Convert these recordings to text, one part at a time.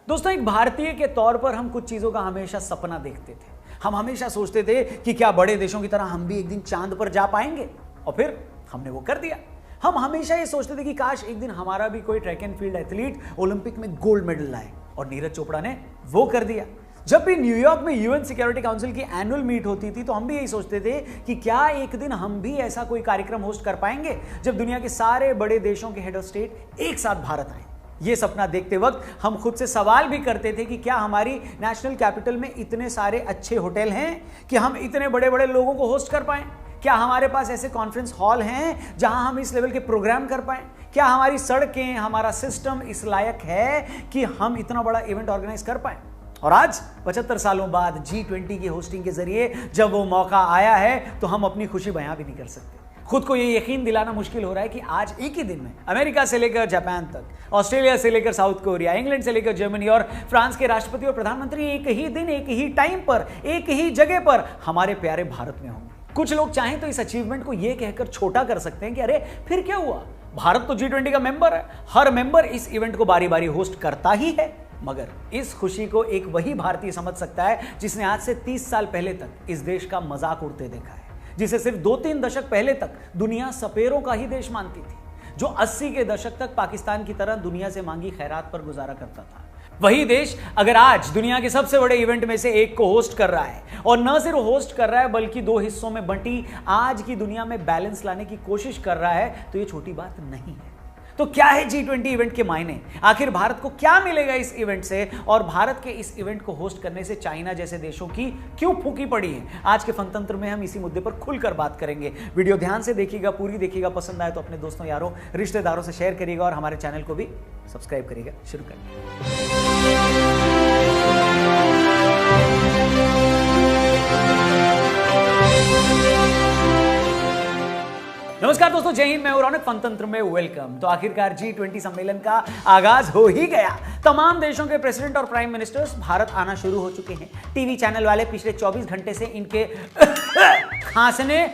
दोस्तों, एक भारतीय के तौर पर हम कुछ चीजों का हमेशा सपना देखते थे। हम हमेशा सोचते थे कि क्या बड़े देशों की तरह हम भी एक दिन चांद पर जा पाएंगे, और फिर हमने वो कर दिया। हम हमेशा ये सोचते थे कि काश एक दिन हमारा भी कोई track and field athlete Olympic में गोल्ड मेडल लाए, और नीरज चोपड़ा ने वो कर दिया। जब भी न्यूयॉर्क में यूएन सिक्योरिटी काउंसिल की एनुअल मीट होती थी तो हम भी यही सोचते थे कि क्या एक दिन हम भी ऐसा कोई कार्यक्रम होस्ट कर पाएंगे जब दुनिया के सारे बड़े देशों के हेड ऑफ स्टेट एक साथ भारत आए। ये सपना देखते वक्त हम खुद से सवाल भी करते थे कि क्या हमारी नेशनल कैपिटल में इतने सारे अच्छे होटल हैं कि हम इतने बड़े बड़े लोगों को होस्ट कर पाएं? क्या हमारे पास ऐसे कॉन्फ्रेंस हॉल हैं जहां हम इस लेवल के प्रोग्राम कर पाएं? क्या हमारी सड़कें, हमारा सिस्टम इस लायक है कि हम इतना बड़ा इवेंट ऑर्गेनाइज कर पाएं? और आज 75 सालों बाद G20 की होस्टिंग के जरिए जब वो मौका आया है तो हम अपनी खुशी बयां भी नहीं कर सकते। खुद को ये यकीन दिलाना मुश्किल हो रहा है कि आज एक ही दिन में अमेरिका से लेकर जापान तक, ऑस्ट्रेलिया से लेकर साउथ कोरिया, इंग्लैंड से लेकर जर्मनी और फ्रांस के राष्ट्रपति और प्रधानमंत्री एक ही दिन, एक ही टाइम पर, एक ही जगह पर हमारे प्यारे भारत में होंगे। कुछ लोग चाहें तो इस अचीवमेंट को यह कहकर छोटा कर सकते हैं कि अरे फिर क्या हुआ, भारत तो G20 का मेंबर है, हर मेंबर इस इवेंट को बारी बारी होस्ट करता ही है। मगर इस खुशी को एक वही भारतीय समझ सकता है जिसने आज से 30 साल पहले तक इस देश का मजाक उड़ते देखा है, जिसे सिर्फ 2-3 दशक पहले तक दुनिया सपेरों का ही देश मानती थी, जो 80 के दशक तक पाकिस्तान की तरह दुनिया से मांगी खैरात पर गुजारा करता था। वही देश अगर आज दुनिया के सबसे बड़े इवेंट में से एक को होस्ट कर रहा है, और न सिर्फ होस्ट कर रहा है बल्कि 2 हिस्सों में बंटी आज की दुनिया में बैलेंस लाने की कोशिश कर रहा है, तो ये छोटी बात नहीं है। तो क्या है G20 इवेंट के मायने? आखिर भारत को क्या मिलेगा इस इवेंट से, और भारत के इस इवेंट को होस्ट करने से चाइना जैसे देशों की क्यों फूकी पड़ी है? आज के फनतंत्र में हम इसी मुद्दे पर खुलकर बात करेंगे। वीडियो ध्यान से देखिएगा, पूरी देखिएगा, पसंद आए तो अपने दोस्तों, यारों, रिश्तेदारों से शेयर करिएगा और हमारे चैनल को भी सब्सक्राइब करिएगा। शुरू करें। नमस्कार दोस्तों, जय हिंद, मैं हूं रौनक, फनतंत्र में वेलकम। तो आखिरकार G20 सम्मेलन का आगाज हो ही गया। तमाम देशों के प्रेसिडेंट और प्राइम मिनिस्टर्स भारत आना शुरू हो चुके हैं। टीवी चैनल वाले पिछले 24 घंटे से इनके खांसने,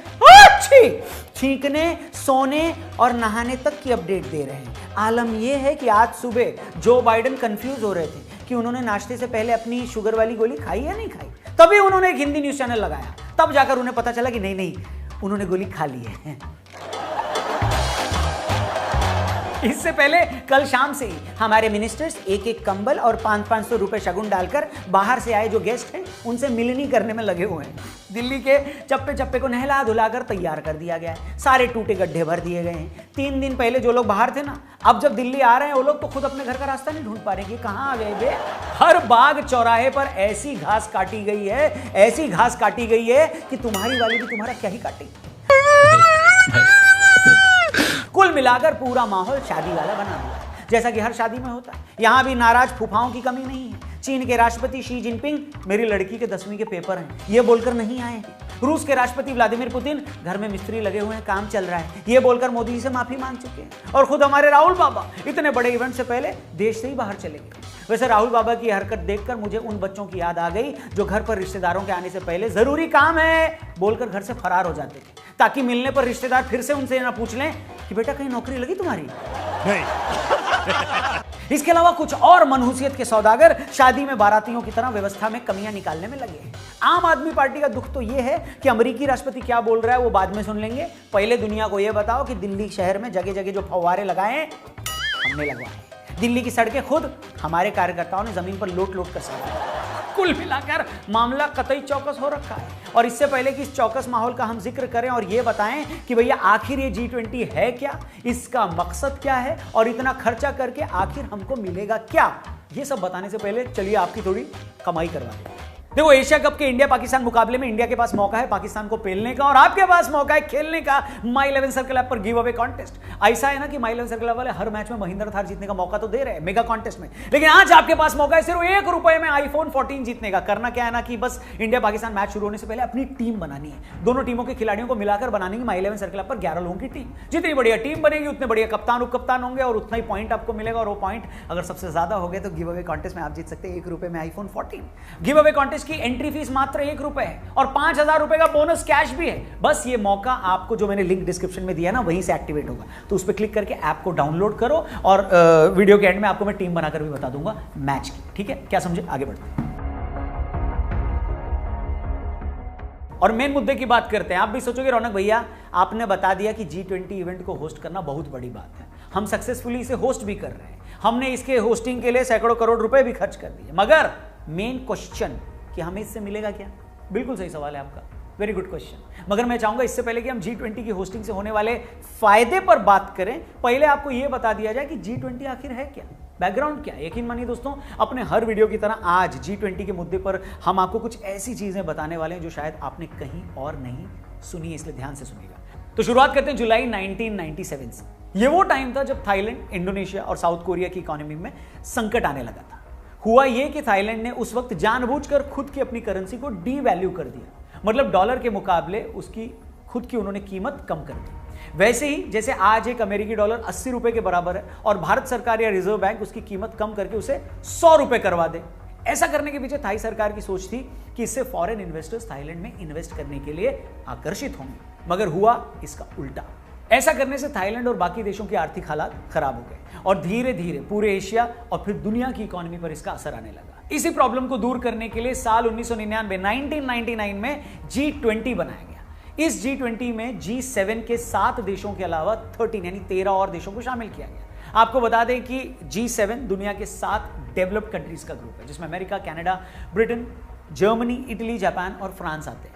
छींकने, सोने और नहाने तक की अपडेट दे रहे हैं। आलम यह है कि आज सुबह जो बाइडेन कंफ्यूज हो रहे थे कि उन्होंने नाश्ते से पहले अपनी शुगर वाली गोली खाई या नहीं खाई, तभी उन्होंने एक हिंदी न्यूज चैनल लगाया। तब जाकर उन्हें पता चला कि नहीं, उन्होंने गोली खा ली है। इससे पहले कल शाम से ही हमारे मिनिस्टर्स एक कंबल और 500-500 रुपए शगुन डालकर बाहर से आए जो गेस्ट हैं उनसे मिलनी करने में लगे हुए हैं। दिल्ली के चप्पे चप्पे को नहला धुलाकर तैयार कर दिया गया है। सारे टूटे गड्ढे भर दिए गए हैं। 3 दिन पहले जो लोग बाहर थे ना, अब जब दिल्ली आ रहे हैं वो लोग तो खुद अपने घर का रास्ता नहीं ढूंढ पा रहे कि कहाँ आ गए वे। हर बाग चौराहे पर ऐसी घास काटी गई है, ऐसी घास काटी गई है कि तुम्हारी वाली भी तुम्हारा क्या ही काटेगी। कुल मिलाकर पूरा माहौल शादी वाला बना हुआ है, जैसा कि हर शादी में होता है। यहां भी नाराज फूफाओं की कमी नहीं है। चीन के राष्ट्रपति शी जिनपिंग मेरी लड़की के 10वीं के पेपर हैं, ये बोलकर नहीं आए हैं। रूस के राष्ट्रपति व्लादिमीर पुतिन घर में मिस्त्री लगे हुए हैं, काम चल रहा है, ये बोलकर मोदी जी से माफी मांग चुके हैं। और खुद हमारे राहुल बाबा इतने बड़े इवेंट से पहले देश से ही बाहर चले गए। वैसे राहुल बाबा की हरकत देखकर मुझे उन बच्चों की याद आ गई जो घर पर रिश्तेदारों के आने से पहले जरूरी काम है बोलकर घर से फरार हो जाते थे, ताकि मिलने पर रिश्तेदार फिर से उनसे ना पूछ लें कि बेटा कहीं नौकरी लगी तुम्हारी? नहीं। इसके अलावा कुछ और मनहूसियत के सौदागर शादी में बारातियों की तरह व्यवस्था में कमियां निकालने में लगे हैं। आम आदमी पार्टी का दुख तो यह है कि अमेरिकी राष्ट्रपति क्या बोल रहा है वो बाद में सुन लेंगे। पहले दुनिया को यह बताओ कि दिल्ली शहर में जगह जगह जो फव्वारे लगाए हैं हमने लगवाए। दिल्ली की सड़कें खुद हमारे कार्यकर्ताओं ने जमीन पर लोट लोट कर सजाई। कुल मिलाकर मामला कतई चौकस हो रखा है। और इससे पहले कि इस चौकस माहौल का हम जिक्र करें और ये बताएं कि भैया आखिर ये G20 है क्या, इसका मकसद क्या है और इतना खर्चा करके आखिर हमको मिलेगा क्या, ये सब बताने से पहले चलिए आपकी थोड़ी कमाई करवा दें। देखो, एशिया कप के इंडिया पाकिस्तान मुकाबले में इंडिया के पास मौका है पाकिस्तान को पेलने का, और आपके पास मौका है खेलने का माई 11 सर्कल ऐप पर गिव अवे कॉन्टेस्ट। ऐसा है ना कि माई 11 सर्कल ऐप वाले हर मैच में महिंद्रा थार जीतने का मौका तो दे रहे हैं मेगा कॉन्टेस्ट में, लेकिन आज आपके पास मौका है सिर्फ ₹1 में iPhone 14 जीतने का। करना क्या है ना कि बस इंडिया पाकिस्तान मैच शुरू होने से पहले अपनी टीम बनानी है। दोनों टीमों के खिलाड़ियों को मिलाकर बनानी है माई 11 सर्कल ऐप पर 11 लोगों की टीम। जितनी बढ़िया टीम बनेगी उतने बढ़िया कप्तान उप कप्तान होंगे और उतना ही पॉइंट आपको मिलेगा, और वो पॉइंट अगर सबसे ज्यादा हो गए तो गिव अवे कॉन्टेस्ट में आप जीत सकते हैं ₹1 में iPhone 14। गिव अवे कॉन्टेस्ट जिसकी एंट्री फीस मात्र 1 रुपए है और 5,000 रुपए का बोनस कैश भी है। बस ये मौका आपको, जो मैंने लिंक डिस्क्रिप्शन में दिया ना, वहीं से एक्टिवेट होगा। तो उस पर क्लिक करके ऐप को डाउनलोड करो और वीडियो के एंड में आपको मैं टीम बनाकर भी बता दूंगा मैच की। ठीक है, क्या समझे? आगे बढ़ते हैं और मेन मुद्दे की बात करते हैं। आप भी सोचोगे रौनक भैया आपने बता दिया कि G20 इवेंट को होस्ट करना बहुत बड़ी बात है, हम सक्सेसफुली इसे होस्ट भी कर रहे हैं, हमने इसके होस्टिंग के लिए सैकड़ों करोड़ रुपए भी खर्च कर दिए, मगर मेन क्वेश्चन कि हमें इससे मिलेगा क्या? बिल्कुल सही सवाल है आपका, वेरी गुड क्वेश्चन। मगर मैं चाहूंगा इससे पहले कि हम G20 की होस्टिंग से होने वाले फायदे पर बात करें, पहले आपको यह बता दिया जाए कि G20 आखिर है क्या, बैकग्राउंड क्या। यकीन मानिए दोस्तों, अपने हर वीडियो की तरह आज G20 के मुद्दे पर हम आपको कुछ ऐसी चीजें बताने वाले हैं जो शायद आपने कहीं और नहीं सुनी है, इसलिए ध्यान से सुनिएगा। तो शुरुआत करते हैं जुलाई 1997 से। ये वो टाइम था जब थाईलैंड, इंडोनेशिया और साउथ कोरिया की इकोनॉमी में संकट आने लगा था। हुआ यह कि थाईलैंड ने उस वक्त जानबूझकर खुद की अपनी करेंसी को डीवैल्यू कर दिया, मतलब डॉलर के मुकाबले उसकी खुद की उन्होंने कीमत कम कर दी। वैसे ही जैसे आज एक अमेरिकी डॉलर 80 रुपए के बराबर है और भारत सरकार या रिजर्व बैंक उसकी कीमत कम करके उसे 100 रुपए करवा दे। ऐसा करने के पीछे थाई सरकार की सोच थी कि इससे फॉरेन इन्वेस्टर्स थाईलैंड में इन्वेस्ट करने के लिए आकर्षित होंगे, मगर हुआ इसका उल्टा। ऐसा करने से थाईलैंड और बाकी देशों की आर्थिक हालात खराब हो गए और धीरे धीरे पूरे एशिया और फिर दुनिया की इकोनॉमी पर इसका असर आने लगा। इसी प्रॉब्लम को दूर करने के लिए साल 1999 में G20 बनाया गया। इस G20 में G7 के 7 देशों के अलावा 13 यानी 13 और देशों को शामिल किया गया। आपको बता दें कि G7 दुनिया के 7 डेवलप्ड कंट्रीज का ग्रुप है, जिसमें America, Canada, Britain, Germany, Italy, Japan और फ्रांस आते हैं।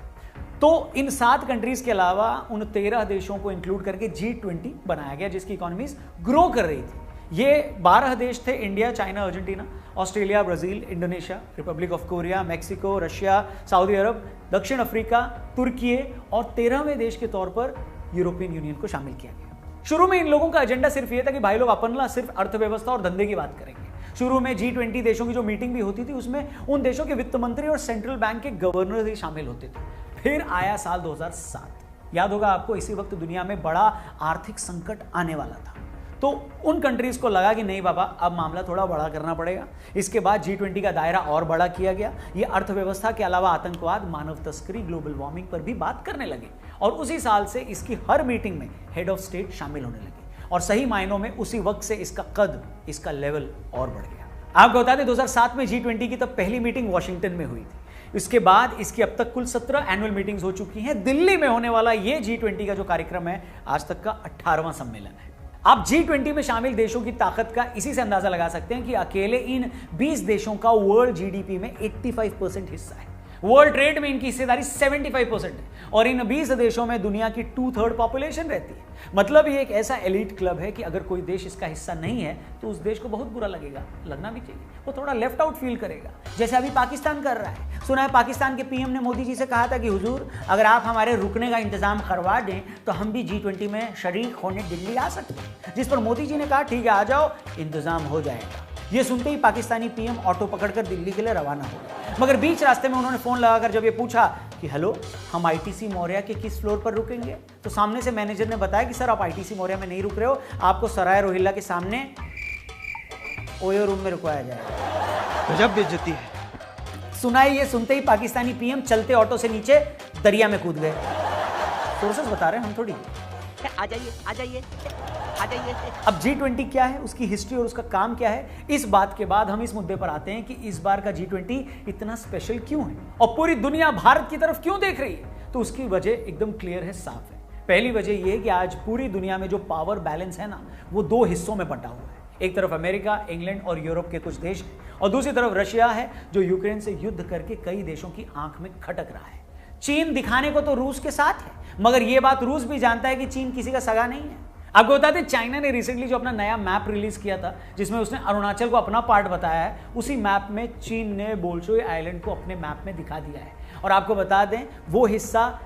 तो इन 7 कंट्रीज के अलावा उन 13 देशों को इंक्लूड करके G20 बनाया गया, जिसकी इकोनॉमीज ग्रो कर रही थी। ये 12 देश थे, India, China, Argentina, Australia, Brazil, Indonesia, Republic of Korea, Mexico, Russia, Saudi Arab, दक्षिण अफ्रीका, तुर्की और 13वें देश के तौर पर यूरोपियन यूनियन को शामिल किया गया। शुरू में इन लोगों का एजेंडा सिर्फ ये था कि भाई लोग अपन ना सिर्फ अर्थव्यवस्था और धंधे की बात करेंगे। शुरू में G20 देशों की जो मीटिंग भी होती थी उसमें उन देशों के वित्त मंत्री और सेंट्रल बैंक के गवर्नर ही शामिल होते थे। फिर आया साल 2007, याद होगा आपको, इसी वक्त दुनिया में बड़ा आर्थिक संकट आने वाला था। तो उन कंट्रीज को लगा कि नहीं बाबा, अब मामला थोड़ा बड़ा करना पड़ेगा। इसके बाद G20 का दायरा और बड़ा किया गया। ये अर्थव्यवस्था के अलावा आतंकवाद, मानव तस्करी, ग्लोबल वार्मिंग पर भी बात करने लगे और उसी साल से इसकी हर मीटिंग में हेड ऑफ स्टेट शामिल होने लगे और सही मायनों में उसी वक्त से इसका कद, इसका लेवल और बढ़ गया। आपको बता दें 2007 में G20 की तब पहली मीटिंग वॉशिंगटन में हुई थी। इसके बाद इसकी अब तक कुल 17 एनुअल मीटिंग्स हो चुकी हैं। दिल्ली में होने वाला ये G20 का जो कार्यक्रम है आज तक का 18वां सम्मेलन है। आप G20 में शामिल देशों की ताकत का इसी से अंदाजा लगा सकते हैं कि अकेले इन 20 देशों का वर्ल्ड जीडीपी में 85% हिस्सा है। वर्ल्ड ट्रेड में इनकी हिस्सेदारी 75% है और इन 20 देशों में दुनिया की 2/3 पॉपुलेशन रहती है। मतलब ये एक ऐसा एलीट क्लब है कि अगर कोई देश इसका हिस्सा नहीं है तो उस देश को बहुत बुरा लगेगा, लगना भी चाहिए। वो थोड़ा लेफ्ट आउट फील करेगा, जैसे अभी पाकिस्तान कर रहा है। सुना है पाकिस्तान के पीएम ने मोदी जी से कहा था कि हुजूर अगर आप हमारे रुकने का इंतजाम करवा दें तो हम भी G20 में शरीक होने दिल्ली आ सकते हैं, जिस पर मोदी जी ने कहा ठीक है आ जाओ, इंतजाम हो जाएगा। ये सुनते ही पाकिस्तानी पीएम ऑटो पकड़कर दिल्ली के लिए रवाना हो गए, मगर बीच रास्ते में उन्होंने फोन लगाकर जब ये पूछा कि हेलो हम आईटीसी मौर्या के किस फ्लोर पर रुकेंगे, तो सामने से मैनेजर ने बताया कि सर आप आईटीसी मौर्या में नहीं रुक रहे हो, आपको सराय रोहिल्ला के सामने ओयो रूम में रुकवाया जाएगा। गजब बेइज्जती है। सुनाई ये सुनते ही पाकिस्तानी पीएम चलते ऑटो से नीचे दरिया में कूद गए। सोर्सेस बता रहे हैं, हम थोड़ी। आ जाइए आ जाइए आ जाइए। अब G20 क्या है, उसकी हिस्ट्री और उसका काम क्या है, इस बात के बाद हम इस मुद्दे पर आते हैं कि इस बार का G20 इतना स्पेशल क्यों है और पूरी दुनिया भारत की तरफ क्यों देख रही है। तो उसकी वजह एकदम क्लियर है, साफ है। पहली वजह यह है कि आज पूरी दुनिया में जो पावर बैलेंस है ना, वो 2 हिस्सों में बंटा हुआ है। एक तरफ अमेरिका, इंग्लैंड और यूरोप के कुछ देश और दूसरी तरफ रशिया है जो यूक्रेन से युद्ध करके कई देशों की आंख में खटक रहा है। चीन दिखाने को तो रूस के साथ है, मगर यह बात रूस भी जानता है कि चीन किसी का सगा नहीं है। आपको बता दें चाइना ने रिसेंटली जो अपना नया मैप रिलीज किया था जिसमें उसने अरुणाचल को अपना पार्ट बताया है, उसी मैप में चीन ने बोल्शोई आइलैंड को अपने मैप में दिखा दिया है। और आपको बता दें वो हिस्सा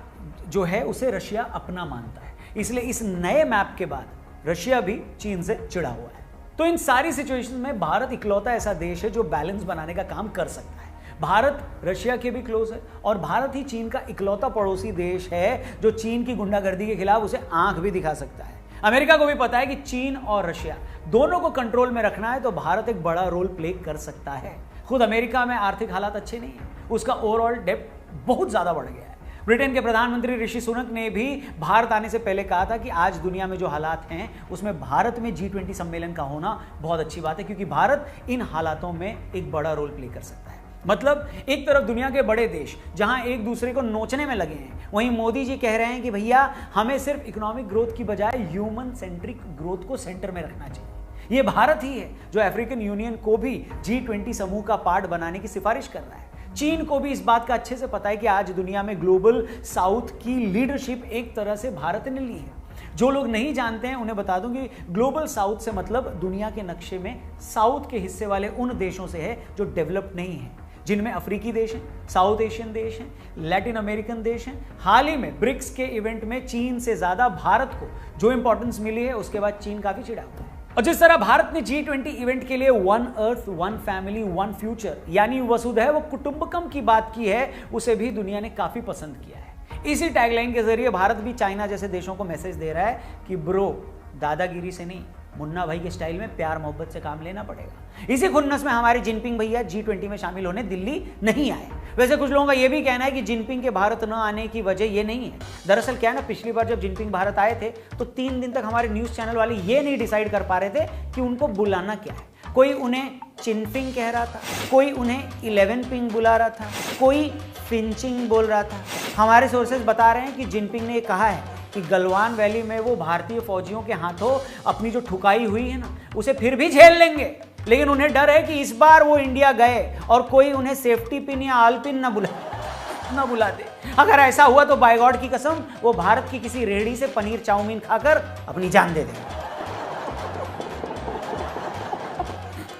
जो है उसे रशिया अपना मानता है, इसलिए इस नए मैप के बाद रशिया भी चीन से चिढ़ा हुआ है। तो इन सारी सिचुएशन में भारत इकलौता ऐसा देश है जो बैलेंस बनाने का काम कर सकता है। भारत रशिया के भी क्लोज है और भारत ही चीन का इकलौता पड़ोसी देश है जो चीन की गुंडागर्दी के खिलाफ उसे आंख भी दिखा सकता है। अमेरिका को भी पता है कि चीन और रशिया दोनों को कंट्रोल में रखना है तो भारत एक बड़ा रोल प्ले कर सकता है। खुद अमेरिका में आर्थिक हालात अच्छे नहीं है, उसका ओवरऑल डेब्ट बहुत ज्यादा बढ़ गया है। ब्रिटेन के प्रधानमंत्री ऋषि सुनक ने भी भारत आने से पहले कहा था कि आज दुनिया में जो हालात हैं उसमें भारत में G20 सम्मेलन का होना बहुत अच्छी बात है, क्योंकि भारत इन हालातों में एक बड़ा रोल प्ले कर सकता है। मतलब एक तरफ दुनिया के बड़े देश जहां एक दूसरे को नोचने में लगे हैं, वहीं मोदी जी कह रहे हैं कि भैया हमें सिर्फ इकोनॉमिक ग्रोथ की बजाय ह्यूमन सेंट्रिक ग्रोथ को सेंटर में रखना चाहिए। यह भारत ही है जो अफ्रीकन यूनियन को भी G20 समूह का पार्ट बनाने की सिफारिश कर रहा है। चीन को भी इस बात का अच्छे से पता है कि आज दुनिया में ग्लोबल साउथ की लीडरशिप एक तरह से भारत ने ली है। जो लोग नहीं जानते हैं उन्हें बता दूं कि ग्लोबल साउथ से मतलब दुनिया के नक्शे में साउथ के हिस्से वाले उन देशों से है जो डेवलप्ड नहीं है, जिनमें अफ्रीकी देश हैं, साउथ एशियन देश हैं, लैटिन अमेरिकन देश हैं। हाल ही में ब्रिक्स के इवेंट में चीन से ज्यादा भारत को जो इंपॉर्टेंस मिली है उसके बाद चीन काफी चिढ़ा हुआ है। और जिस तरह भारत ने G20 इवेंट के लिए one earth one family one future यानी वसुधैव कुटुंबकम की बात की है, उसे भी दुनिया ने काफी पसंद किया है। इसी टैगलाइन के जरिए भारत भी चाइना जैसे देशों को मैसेज दे रहा है कि ब्रो, दादागिरी से नहीं, मुन्ना भाई के स्टाइल में प्यार मोहब्बत से काम लेना पड़ेगा। इसी खुन्नस में हमारे जिनपिंग भैया G20 में शामिल होने दिल्ली नहीं आए। वैसे कुछ लोगों का यह भी कहना है कि जिनपिंग के भारत न आने की वजह यह नहीं है। दरअसल क्या है ना, पिछली बार जब जिनपिंग भारत आए थे तो 3 दिन तक हमारे न्यूज चैनल वाले ये नहीं डिसाइड कर पा रहे थे कि उनको बुलाना क्या है। कोई उन्हें चिनपिंग कह रहा था, कोई उन्हें 11 पिंग बुला रहा था, कोई फिंचिंग बोल रहा था। हमारे सोर्सेज बता रहे हैं कि जिनपिंग ने कहा है कि गलवान वैली में वो भारतीय फौजियों के हाथों अपनी जो ठुकाई हुई है ना उसे फिर भी झेल लेंगे, लेकिन उन्हें डर है कि इस बार वो इंडिया गए और कोई उन्हें सेफ्टी पिन या आल पिन न बुला दे। अगर ऐसा हुआ तो बाय गॉड की कसम वो भारत की किसी रेहड़ी से पनीर चाउमीन खाकर अपनी जान दे देंगे।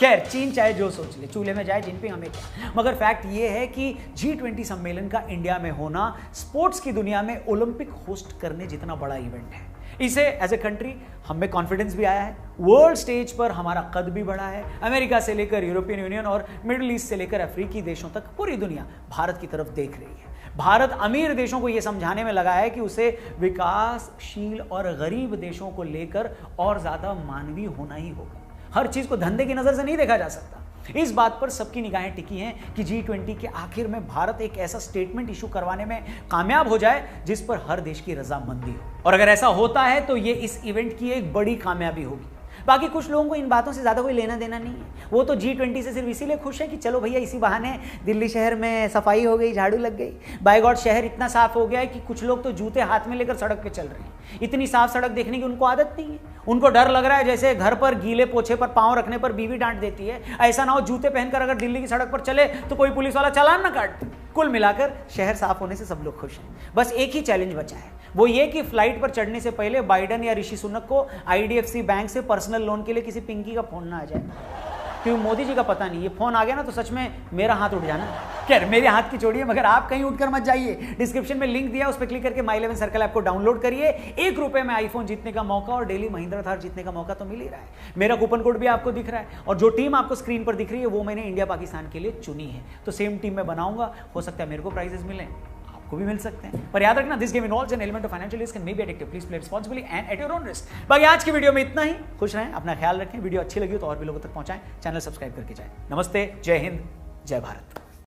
खैर, चीन चाहे जो सोच ले, चूल्हे में जाए जिनपिंग हमें क्या, मगर फैक्ट ये है कि G20 सम्मेलन का इंडिया में होना स्पोर्ट्स की दुनिया में ओलंपिक होस्ट करने जितना बड़ा इवेंट है। इसे एज ए कंट्री हम में कॉन्फिडेंस भी आया है, वर्ल्ड स्टेज पर हमारा कद भी बढ़ा है। अमेरिका से लेकर यूरोपियन यूनियन और मिडिल ईस्ट से लेकर अफ्रीकी देशों तक पूरी दुनिया भारत की तरफ देख रही है। भारत अमीर देशों को यह समझाने में लगा है कि उसे विकासशील और गरीब देशों को लेकर और ज्यादा मानवीय होना ही होगा। हर चीज को धंधे की नजर से नहीं देखा जा सकता। इस बात पर सबकी निगाहें टिकी हैं कि G20 के आखिर में भारत एक ऐसा स्टेटमेंट इशू करवाने में कामयाब हो जाए जिस पर हर देश की रजामंदी हो, और अगर ऐसा होता है तो ये इस इवेंट की एक बड़ी कामयाबी होगी। बाकी कुछ लोगों को इन बातों से ज्यादा कोई लेना देना नहीं है। वो तो G20 से सिर्फ इसीलिए खुश है कि चलो भैया इसी बहाने दिल्ली शहर में सफाई हो गई, झाड़ू लग गई। बाय गॉड शहर इतना साफ हो गया है कि कुछ लोग तो जूते हाथ में लेकर सड़क पे चल रहे हैं। इतनी साफ सड़क देखने की उनको आदत नहीं है। उनको डर लग रहा है जैसे घर पर गीले पोछे पर पांव रखने पर बीवी डांट देती है, ऐसा ना हो जूते पहनकर अगर दिल्ली की सड़क पर चले तो कोई पुलिस वाला चालान ना काट। कुल मिलाकर शहर साफ होने से सब लोग खुश हैं। बस एक ही चैलेंज बचा है, वो ये कि फ्लाइट पर चढ़ने से पहले बाइडन या ऋषि सुनक को IDFC बैंक से पर्सनल लोन के लिए किसी पिंकी का फोन ना आ जाए, क्योंकि मोदी जी का पता नहीं, ये फोन आ गया ना तो सच में मेरा हाथ उठ जाना। खैर, मेरे हाथ की छोड़िए, मगर आप कहीं उठकर मत जाइए। डिस्क्रिप्शन में लिंक दिया, उस पर क्लिक करके My 11 सर्कल ऐप को डाउनलोड करिए। 1 रुपए में आईफोन जीतने का मौका और डेली महिंद्रा थार जीतने का मौका तो मिल ही रहा है। मेरा कूपन कोड भी आपको दिख रहा है, और जो टीम आपको स्क्रीन पर दिख रही है वो मैंने इंडिया पाकिस्तान के लिए चुनी है। तो सेम टीम में बनाऊंगा, हो सकता है मेरे को प्राइजेस मिले, को भी मिल सकते हैं। पर याद रखना, this game involves an element of financial risk and may be addictive. Please play responsibly and at your own risk. बाकी आज की वीडियो में इतना ही। खुश रहें, अपना ख्याल रखें। वीडियो अच्छी लगी हो तो और भी लोगों तक पहुंचाएं, चैनल सब्सक्राइब करके जाएं। नमस्ते, जय हिंद, जय भारत।